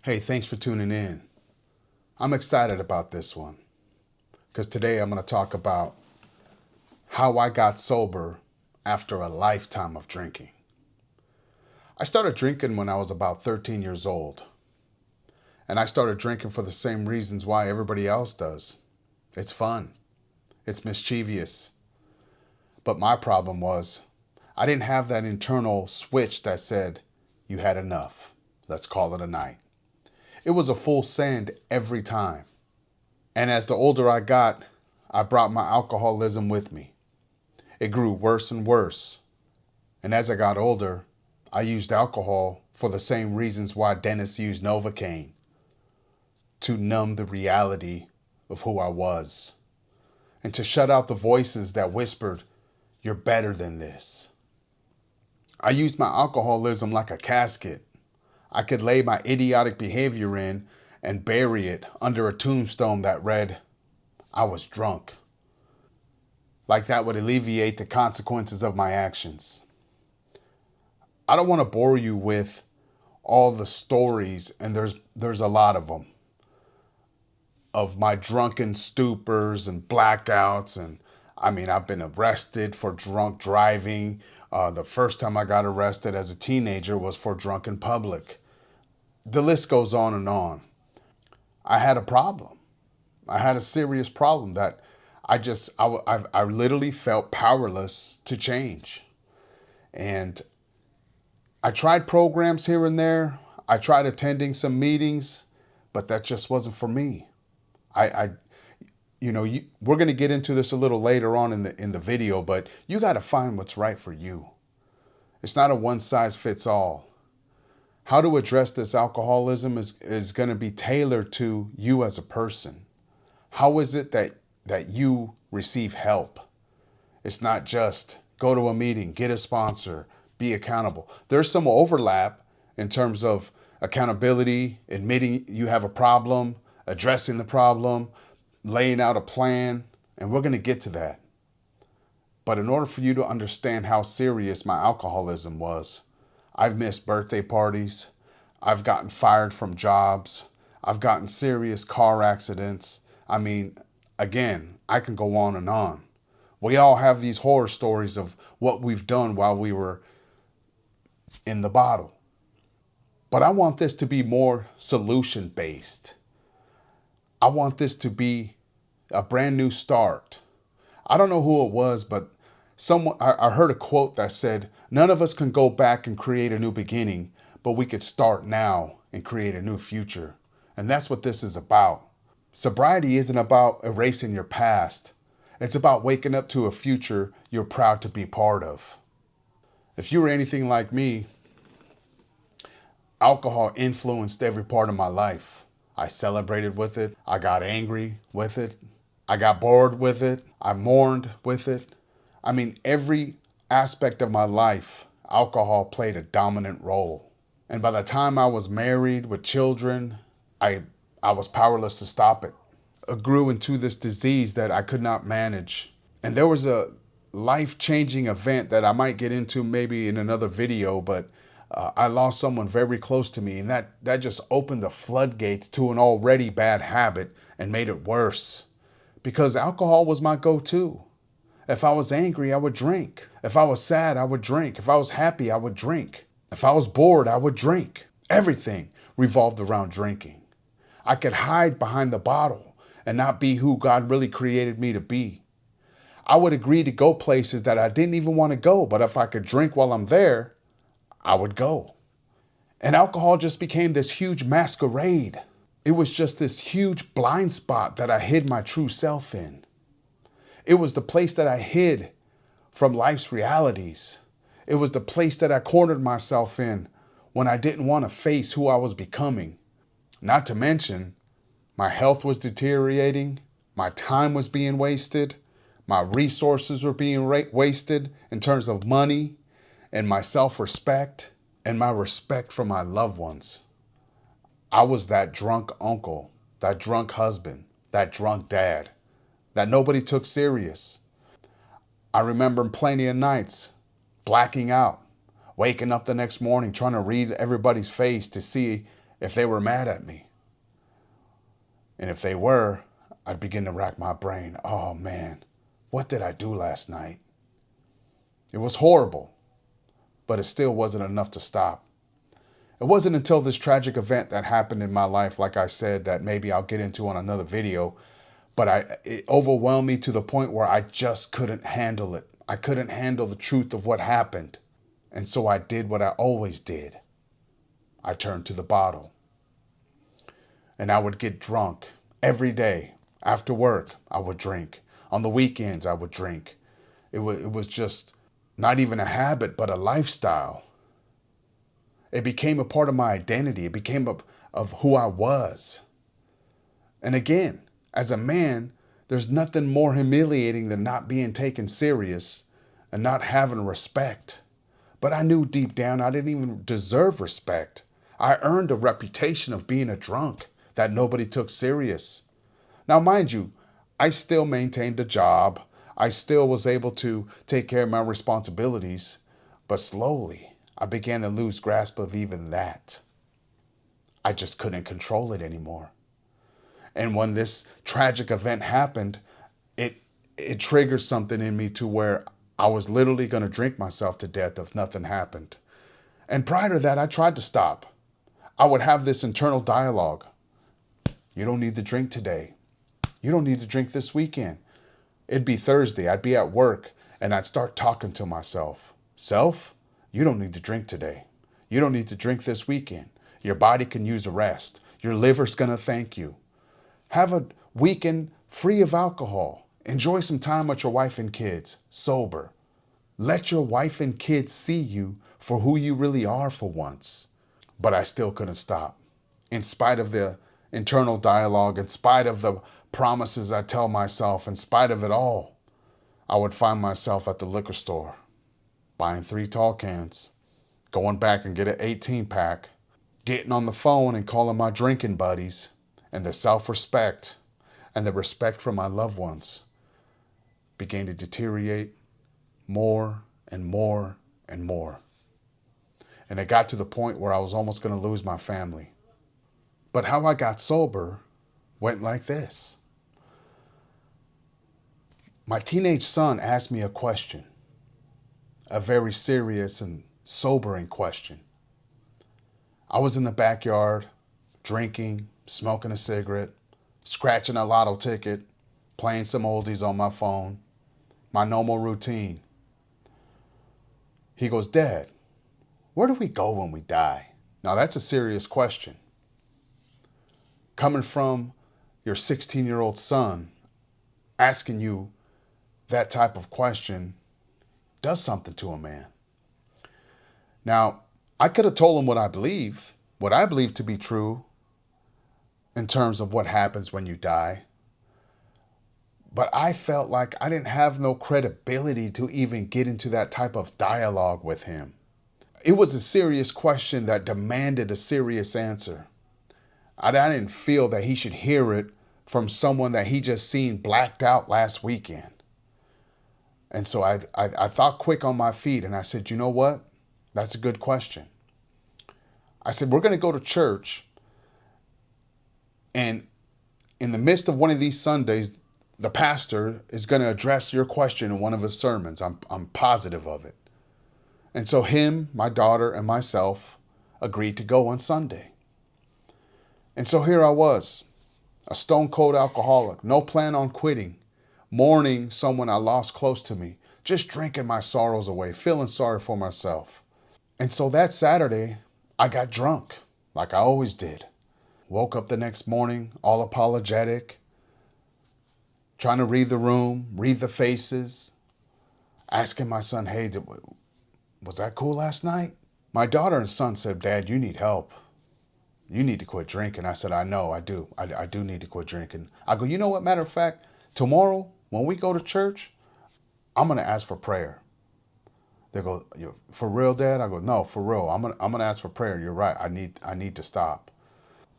Hey, thanks for tuning in. I'm excited about this one because today I'm going to talk about how I got sober after a lifetime of drinking. I started drinking when I was about 13 years old, and I started drinking for the same reasons why everybody else does. It's fun, it's mischievous. But my problem was I didn't have that internal switch that said, you had enough. Let's call it a night. It was a full send every time. And as the older I got, I brought my alcoholism with me. It grew worse and worse. And as I got older, I used alcohol for the same reasons why dentists used Novocaine, to numb the reality of who I was and to shut out the voices that whispered, you're better than this. I used my alcoholism like a casket. I could lay my idiotic behavior in and bury it under a tombstone that read, I was drunk. Like that would alleviate the consequences of my actions. I don't want to bore you with all the stories, and there's a lot of them, of my drunken stupors and blackouts. And I've been arrested for drunk driving. The first time I got arrested as a teenager was for drunk in public. The list goes on and on. I had a problem. I had a serious problem that I literally felt powerless to change. And I tried programs here and there. I tried attending some meetings, but that just wasn't for me. We're going to get into this a little later on in the video, but you got to find what's right for you. It's not a one size fits all. How to address this alcoholism is going to be tailored to you as a person. How is it that you receive help? It's not just go to a meeting, get a sponsor, be accountable. There's some overlap in terms of accountability, admitting you have a problem, addressing the problem, laying out a plan, and we're going to get to that. But in order for you to understand how serious my alcoholism was, I've missed birthday parties, I've gotten fired from jobs, I've gotten serious car accidents. Again, I can go on and on. We all have these horror stories of what we've done while we were in the bottle. But I want this to be more solution-based. I want this to be a brand new start. I don't know who it was, but I heard a quote that said, none of us can go back and create a new beginning, but we could start now and create a new future. And that's what this is about. Sobriety isn't about erasing your past. It's about waking up to a future you're proud to be part of. If you were anything like me, alcohol influenced every part of my life. I celebrated with it. I got angry with it. I got bored with it. I mourned with it. Every aspect of my life, alcohol played a dominant role. And by the time I was married with children, I was powerless to stop it. It grew into this disease that I could not manage. And there was a life-changing event that I might get into maybe in another video, but I lost someone very close to me, and that just opened the floodgates to an already bad habit and made it worse. Because alcohol was my go-to. If I was angry, I would drink. If I was sad, I would drink. If I was happy, I would drink. If I was bored, I would drink. Everything revolved around drinking. I could hide behind the bottle and not be who God really created me to be. I would agree to go places that I didn't even want to go, but if I could drink while I'm there, I would go. And alcohol just became this huge masquerade. It was just this huge blind spot that I hid my true self in. It was the place that I hid from life's realities. It was the place that I cornered myself in when I didn't want to face who I was becoming. Not to mention, my health was deteriorating, my time was being wasted, my resources were being wasted in terms of money, and my self-respect, and my respect for my loved ones. I was that drunk uncle, that drunk husband, that drunk dad that nobody took serious. I remember plenty of nights blacking out, waking up the next morning trying to read everybody's face to see if they were mad at me. And if they were, I'd begin to rack my brain. Oh man, what did I do last night? It was horrible, but it still wasn't enough to stop. It wasn't until this tragic event that happened in my life, like I said, that maybe I'll get into on another video, but it overwhelmed me to the point where I just couldn't handle it. I couldn't handle the truth of what happened. And so I did what I always did. I turned to the bottle. And I would get drunk every day. After work, I would drink. On the weekends, I would drink. It was just not even a habit, but a lifestyle. It became a part of my identity. It became of who I was. And again, as a man, there's nothing more humiliating than not being taken serious and not having respect. But I knew deep down I didn't even deserve respect. I earned a reputation of being a drunk that nobody took serious. Now, mind you, I still maintained a job. I still was able to take care of my responsibilities. But slowly, I began to lose grasp of even that. I just couldn't control it anymore. And when this tragic event happened, it triggered something in me to where I was literally going to drink myself to death if nothing happened. And prior to that, I tried to stop. I would have this internal dialogue. You don't need to drink today. You don't need to drink this weekend. It'd be Thursday. I'd be at work and I'd start talking to myself. Self, you don't need to drink today. You don't need to drink this weekend. Your body can use a rest. Your liver's going to thank you. Have a weekend free of alcohol. Enjoy some time with your wife and kids, sober. Let your wife and kids see you for who you really are for once. But I still couldn't stop. In spite of the internal dialogue, in spite of the promises I tell myself, in spite of it all, I would find myself at the liquor store, buying 3 tall cans, going back and get an 18-pack, getting on the phone and calling my drinking buddies, and the self-respect and the respect for my loved ones began to deteriorate more and more and more. And it got to the point where I was almost going to lose my family. But how I got sober went like this. My teenage son asked me a question, a very serious and sobering question. I was in the backyard, drinking, smoking a cigarette, scratching a lotto ticket, playing some oldies on my phone, my normal routine. He goes, Dad, where do we go when we die? Now that's a serious question. Coming from your 16-year-old son asking you that type of question does something to a man. Now, I could have told him what I believe to be true in terms of what happens when you die. But I felt like I didn't have no credibility to even get into that type of dialogue with him. It was a serious question that demanded a serious answer. I didn't feel that he should hear it from someone that he just seen blacked out last weekend. And so I thought quick on my feet and I said, you know what? That's a good question. I said, we're going to go to church. And in the midst of one of these Sundays, the pastor is going to address your question in one of his sermons. I'm positive of it. And so him, my daughter, and myself agreed to go on Sunday. And so here I was, a stone cold alcoholic, no plan on quitting, mourning someone I lost close to me, just drinking my sorrows away, feeling sorry for myself. And so that Saturday, I got drunk, like I always did. Woke up the next morning, all apologetic, trying to read the room, read the faces, asking my son, hey, was that cool last night? My daughter and son said, Dad, you need help. You need to quit drinking. I said, I know, I do. I do need to quit drinking. I go, you know what, matter of fact, tomorrow when we go to church, I'm going to ask for prayer. They go, for real, Dad? I go, no, for real. I'm gonna ask for prayer. You're right. I need to stop.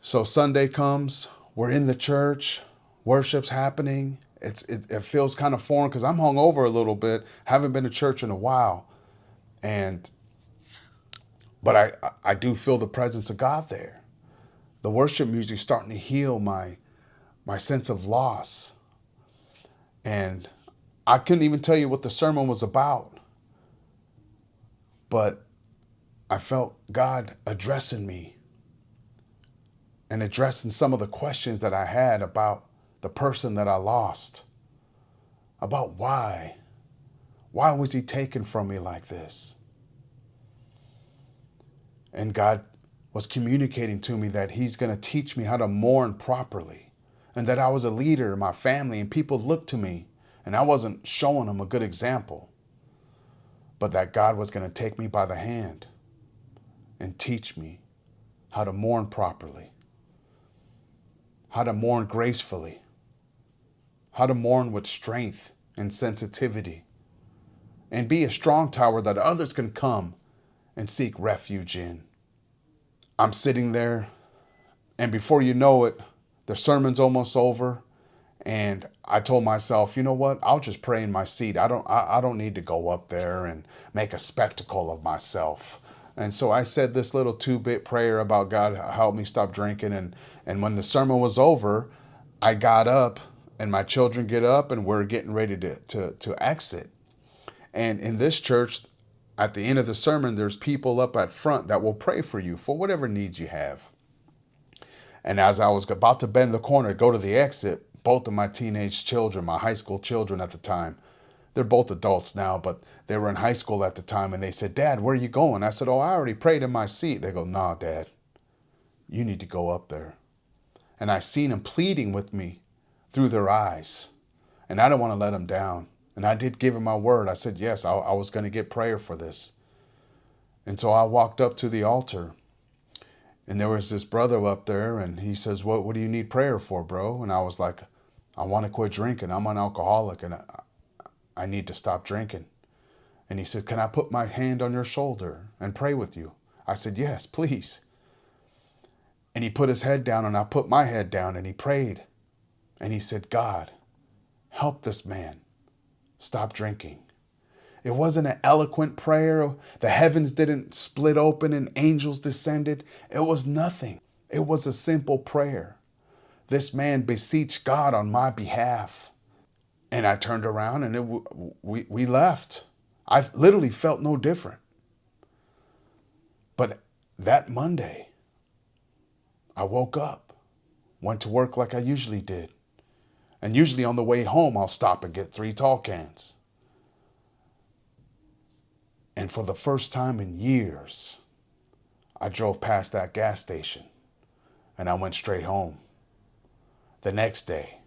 So Sunday comes, we're in the church, worship's happening. It feels kind of foreign because I'm hungover a little bit, haven't been to church in a while. But I do feel the presence of God there. the worship music starting to heal my sense of loss. And I couldn't even tell you what the sermon was about, but I felt God addressing me and addressing some of the questions that I had about the person that I lost, about why. Why was he taken from me like this? And God was communicating to me that he's going to teach me how to mourn properly, and that I was a leader in my family and people looked to me and I wasn't showing them a good example, but that God was going to take me by the hand and teach me how to mourn properly, how to mourn gracefully, how to mourn with strength and sensitivity, and be a strong tower that others can come and seek refuge in. I'm sitting there, and before you know it, the sermon's almost over, and I told myself, you know what? I'll just pray in my seat. I don't need to go up there and make a spectacle of myself. And so I said this little 2-bit prayer about God help me stop drinking. And when the sermon was over, I got up, and my children get up, and we're getting ready to exit. And in this church, at the end of the sermon, there's people up at front that will pray for you for whatever needs you have. And as I was about to bend the corner, go to the exit, both of my teenage children, my high school children at the time, they're both adults now, but they were in high school at the time, and they said, Dad, where are you going? I said, oh, I already prayed in my seat. They go, nah, Dad, you need to go up there. And I seen them pleading with me through their eyes, and I don't want to let them down. And I did give him my word. I said, yes, I was going to get prayer for this. And so I walked up to the altar, and there was this brother up there, and he says, what do you need prayer for, bro? And I was like, I want to quit drinking. I'm an alcoholic, and I need to stop drinking. And he said, can I put my hand on your shoulder and pray with you? I said, yes, please. And he put his head down, and I put my head down, and he prayed. And he said, God, help this man stop drinking. It wasn't an eloquent prayer. The heavens didn't split open and angels descended. It was nothing. It was a simple prayer. This man beseeched God on my behalf. And I turned around, and we left. I literally felt no different. But that Monday, I woke up, went to work like I usually did. And usually on the way home, I'll stop and get 3 tall cans. And for the first time in years, I drove past that gas station and I went straight home. The next day,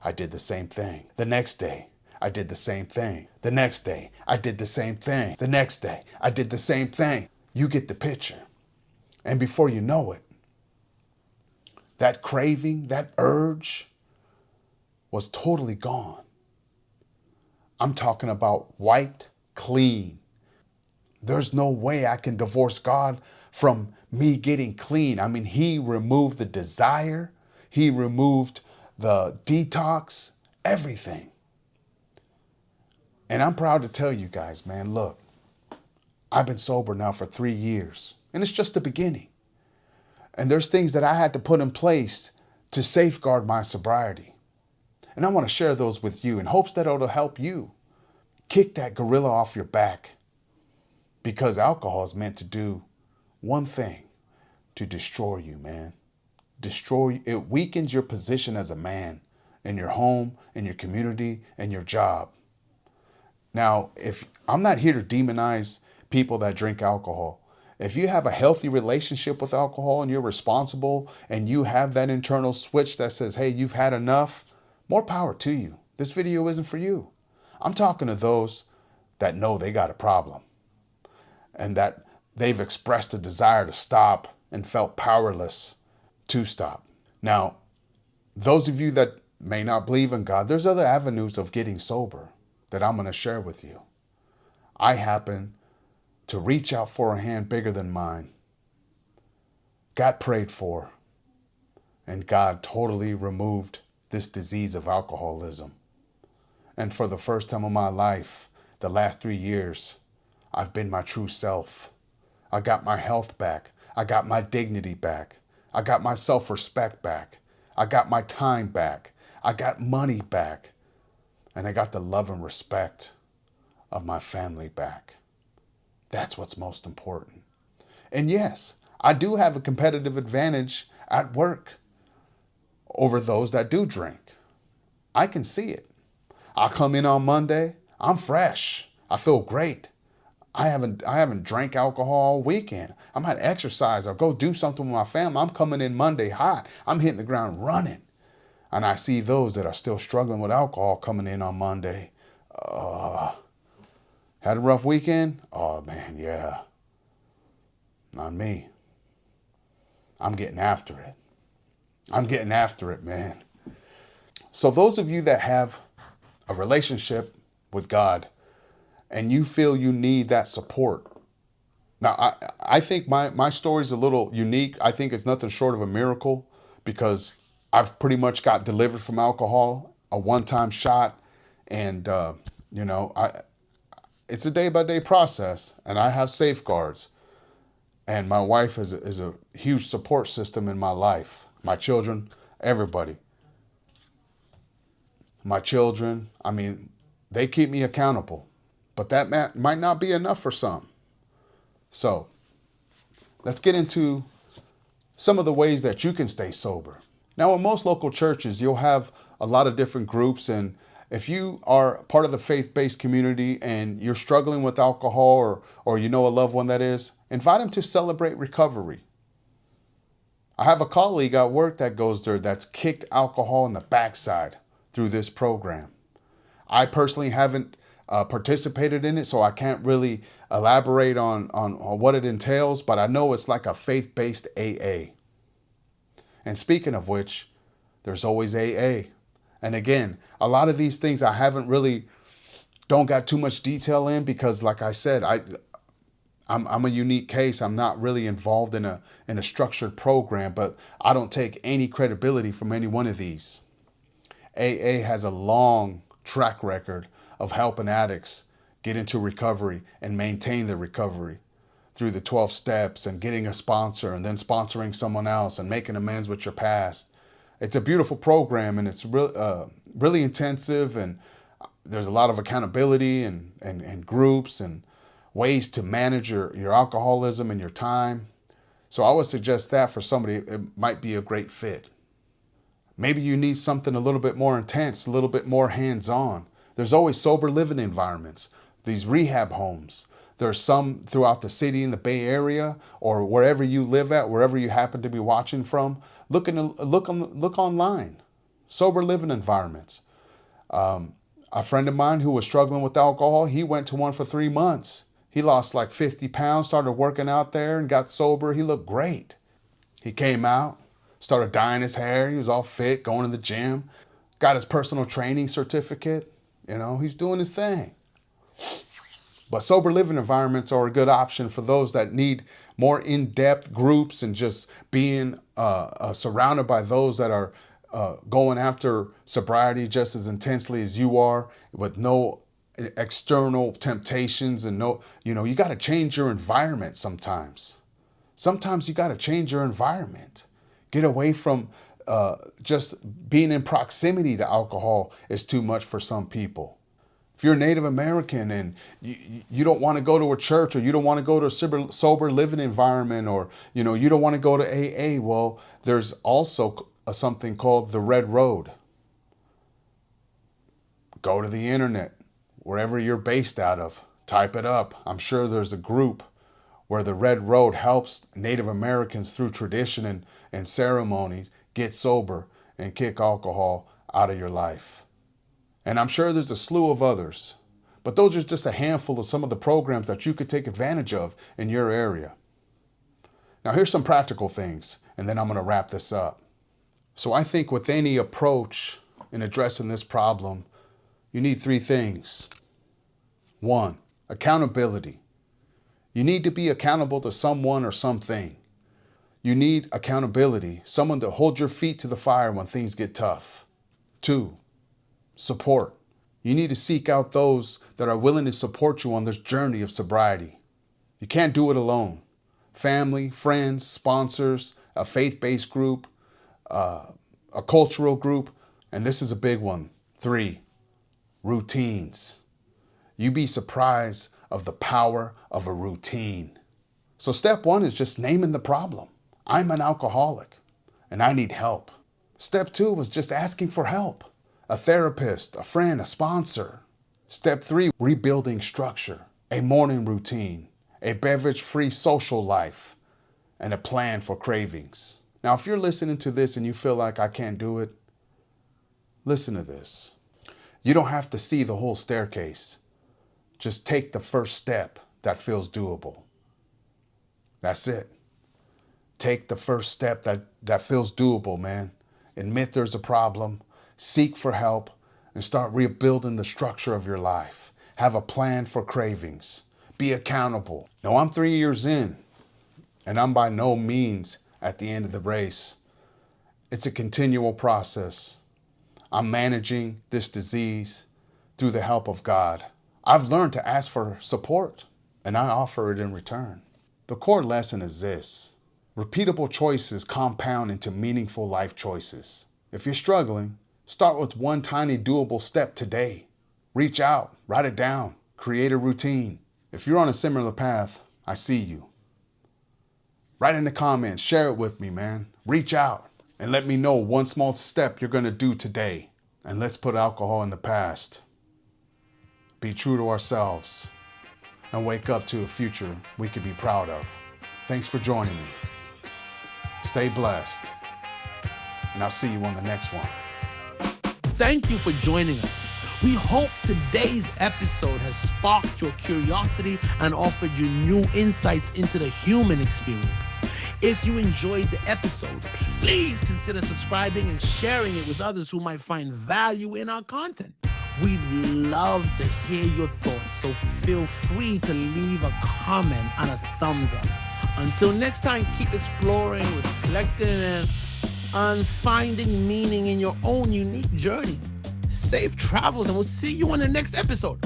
I did the same thing. The next day, I did the same thing. The next day, I did the same thing. The next day, I did the same thing. You get the picture. And before you know it, that craving, that urge was totally gone. I'm talking about wiped clean. There's no way I can divorce God from me getting clean. I mean, he removed the desire. He removed the detox, everything. And I'm proud to tell you guys, man, look, I've been sober now for 3 years, and it's just the beginning. And there's things that I had to put in place to safeguard my sobriety. And I want to share those with you in hopes that it'll help you kick that gorilla off your back. Because alcohol is meant to do one thing, to destroy you, man. It weakens your position as a man in your home, in your community, and your job. Now, if I'm not here to demonize people that drink alcohol. If you have a healthy relationship with alcohol and you're responsible and you have that internal switch that says, hey, you've had enough, more power to you. This video isn't for you. I'm talking to those that know they got a problem and that they've expressed a desire to stop and felt powerless to stop. Now, those of you that may not believe in God, there's other avenues of getting sober that I'm going to share with you. I happen to reach out for a hand bigger than mine, got prayed for, and God totally removed this disease of alcoholism. And for the first time in my life, the last 3 years, I've been my true self. I got my health back. I got my dignity back. I got my self-respect back. I got my time back. I got money back. And I got the love and respect of my family back. That's what's most important. And yes, I do have a competitive advantage at work over those that do drink. I can see it. I come in on Monday, I'm fresh. I feel great. I haven't drank alcohol all weekend. I might exercise or go do something with my family. I'm coming in Monday hot. I'm hitting the ground running. And I see those that are still struggling with alcohol coming in on Monday. Had a rough weekend? Oh man, yeah. Not me. I'm getting after it. I'm getting after it, man. So those of you that have a relationship with God and you feel you need that support. Now, I think my story is a little unique. I think it's nothing short of a miracle because I've pretty much got delivered from alcohol, a one-time shot. And, it's a day-by-day process and I have safeguards. And my wife is a huge support system in my life. My children, everybody. My children, they keep me accountable. But that might not be enough for some. So let's get into some of the ways that you can stay sober. Now, in most local churches, you'll have a lot of different groups. And if you are part of the faith-based community and you're struggling with alcohol or you know a loved one that is, invite them to celebrate recovery. I have a colleague at work that goes there that's kicked alcohol in the backside through this program. I personally haven't participated in it, so I can't really elaborate on what it entails, but I know it's like a faith-based AA. And speaking of which, there's always AA. And again, a lot of these things I don't got too much detail in because like I said, I'm a unique case. I'm not really involved in a structured program, but I don't take any credibility from any one of these. AA has a long track record of helping addicts get into recovery and maintain the recovery through the 12 steps and getting a sponsor and then sponsoring someone else and making amends with your past. It's a beautiful program and it's really intensive, and there's a lot of accountability and groups and ways to manage your alcoholism and your time. So I would suggest that for somebody, it might be a great fit. Maybe you need something a little bit more intense, a little bit more hands-on. There's always sober living environments, these rehab homes. There's some throughout the city in the Bay Area or wherever you live at, wherever you happen to be watching from. Look online. Sober living environments. A friend of mine who was struggling with alcohol, he went to one for 3 months. He lost like 50 pounds, started working out there and got sober. He looked great. He came out, started dyeing his hair. He was all fit, going to the gym, got his personal training certificate. He's doing his thing. But sober living environments are a good option for those that need more in-depth groups and just being surrounded by those that are going after sobriety just as intensely as you are, with no external temptations and you got to change your environment sometimes. Sometimes you got to change your environment. Get away from just being in proximity to alcohol is too much for some people. If you're Native American and you don't want to go to a church, or you don't want to go to a sober living environment, or you don't want to go to AA, well, there's also something called the Red Road. Go to the internet, wherever you're based out of, type it up. I'm sure there's a group where the Red Road helps Native Americans through tradition and ceremonies get sober and kick alcohol out of your life. And I'm sure there's a slew of others, but those are just a handful of some of the programs that you could take advantage of in your area. Now, here's some practical things, and then I'm going to wrap this up. So I think with any approach in addressing this problem, you need 3 things. 1, accountability. You need to be accountable to someone or something. You need accountability, someone to hold your feet to the fire when things get tough. 2, support. You need to seek out those that are willing to support you on this journey of sobriety. You can't do it alone. Family, friends, sponsors, a faith-based group, a cultural group, and this is a big one. 3, routines. You'd be surprised of the power of a routine. So step 1 is just naming the problem. I'm an alcoholic and I need help. Step 2 was just asking for help. A therapist, a friend, a sponsor. Step 3, rebuilding structure, a morning routine, a beverage-free social life, and a plan for cravings. Now, if you're listening to this and you feel like I can't do it, listen to this. You don't have to see the whole staircase. Just take the first step that feels doable. That's it. Take the first step that feels doable, man. Admit there's a problem, seek for help, and start rebuilding the structure of your life. Have a plan for cravings. Be accountable. Now, I'm 3 years in, and I'm by no means at the end of the race. It's a continual process. I'm managing this disease through the help of God. I've learned to ask for support, and I offer it in return. The core lesson is this: repeatable choices compound into meaningful life choices. If you're struggling, start with one tiny doable step today. Reach out, write it down, create a routine. If you're on a similar path, I see you. Write in the comments, share it with me, man. Reach out and let me know one small step you're gonna do today. And let's put alcohol in the past. Be true to ourselves and wake up to a future we could be proud of. Thanks for joining me. Stay blessed, and I'll see you on the next one. Thank you for joining us. We hope today's episode has sparked your curiosity and offered you new insights into the human experience. If you enjoyed the episode, please consider subscribing and sharing it with others who might find value in our content. We'd love to hear your thoughts, so feel free to leave a comment and a thumbs up. Until next time, keep exploring, reflecting, and finding meaning in your own unique journey. Safe travels, and we'll see you on the next episode.